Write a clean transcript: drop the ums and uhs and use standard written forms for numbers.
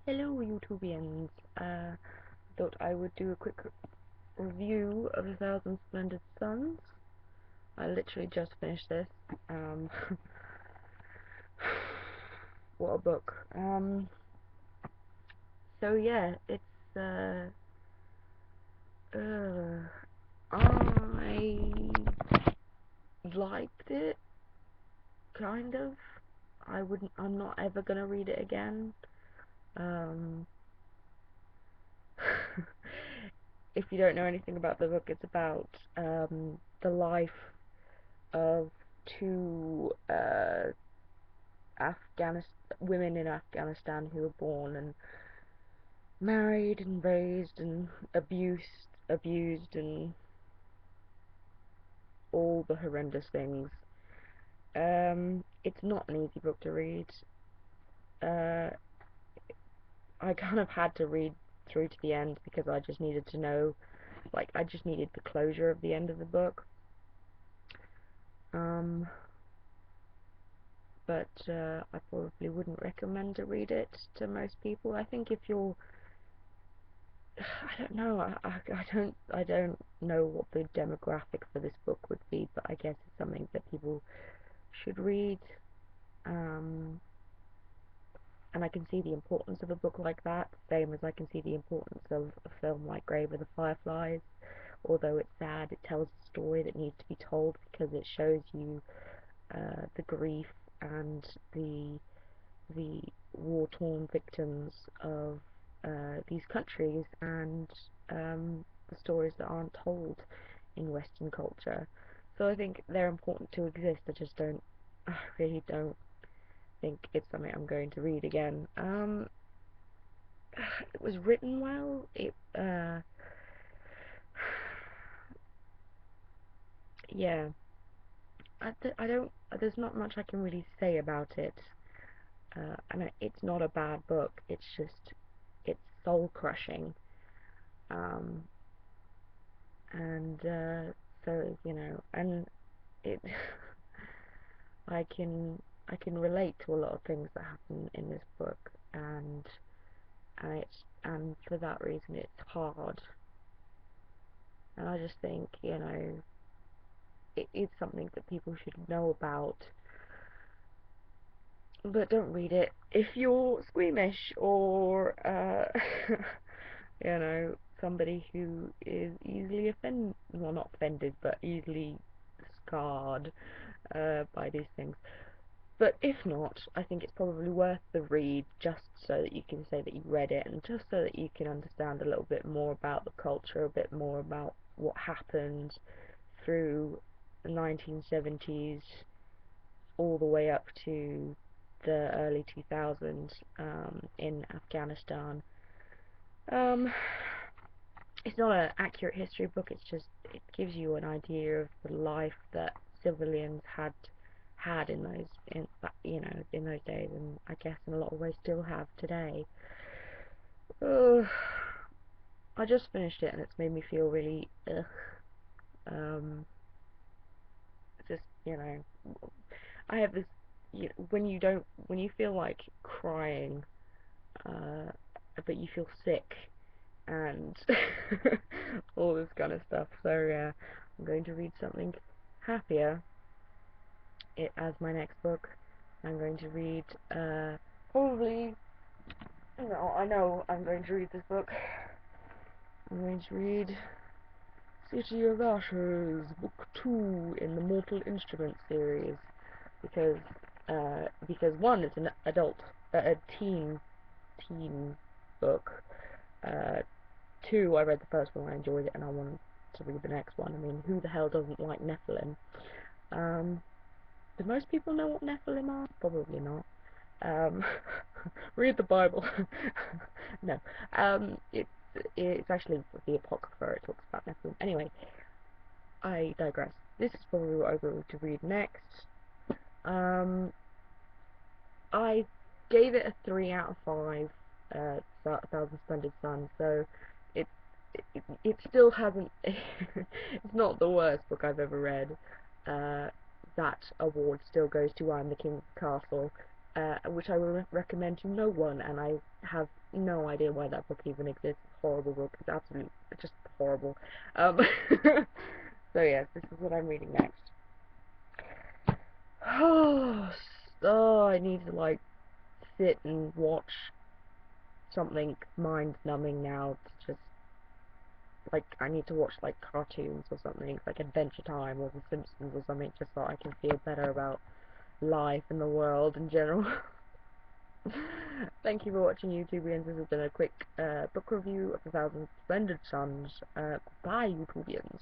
Hello YouTubians, thought I would do a quick review of A Thousand Splendid Suns. I literally just finished this. Um, what a book. So yeah, it's, I liked it, kind of. I'm not ever gonna read it again. Um, if you don't know anything about the book, it's about, the life of two women in Afghanistan who were born and married and raised and abused and all the horrendous things. It's not an easy book to read. Uh, I kind of had to read through to the end because I just needed to know, like, I just needed the closure of the end of the book. Um, but I probably wouldn't recommend to read it to most people. I think if you're I don't know. I don't know what the demographic for this book would be, but I guess it's something that people should read. Um, and I can see the importance of a book like that, same as I can see the importance of a film like Grave of the Fireflies. Although it's sad, it tells a story that needs to be told because it shows you the grief and the war-torn victims of these countries and the stories that aren't told in Western culture. So I think they're important to exist. I really don't think it's something I'm going to read again. It was written well. Yeah. I don't. There's not much I can really say about it. And it's not a bad book. It's soul crushing. Um, and so and it I can relate to a lot of things that happen in this book, and for that reason it's hard. And I just think it is something that people should know about, but don't read it if you're squeamish or somebody who is easily offended, well, not offended, but easily scarred by these things. But if not, I think it's probably worth the read just so that you can say that you read it and just so that you can understand a little bit more about the culture, a bit more about what happened through the 1970s all the way up to the early 2000s in Afghanistan. Um, it's not an accurate history book. It gives you an idea of the life that civilians had in those days, and I guess in a lot of ways still have today. Ugh. I just finished it and it's made me feel really ugh. Um, just I have this when you feel like crying, uh, but you feel sick and all this kind of stuff. So yeah, I'm going to read something happier as my next book. I'm going to read probably no, I know I'm going to read this book. I'm going to read City of Ashes, Book 2 in the Mortal Instruments series because one, it's an a teen book. Uh, Two, I read the first one, I enjoyed it, and I want to read the next one. I mean, who the hell doesn't like Nephilim? Um, do most people know what Nephilim are? Probably not. Um, read the Bible. No. It's actually the Apocrypha. It talks about Nephilim. Anyway, I digress. This is probably what I'm going to read next. Um, I gave it a 3 out of 5. Thousand Splendid Suns. So it it still hasn't. It's not the worst book I've ever read. That award still goes to I'm the King of the Castle. which I would recommend to no one, and I have no idea why that book even exists. It's a horrible book. It's absolutely just horrible. Um, so yes, this is what I'm reading next. Oh, I need to like sit and watch something mind-numbing now to just like I need to watch like cartoons or something, like Adventure Time or The Simpsons or something, just so I can feel better about life and the world in general. Thank you for watching, YouTubians. This has been a quick book review of 1,000 Splendid Suns. Bye, YouTubians.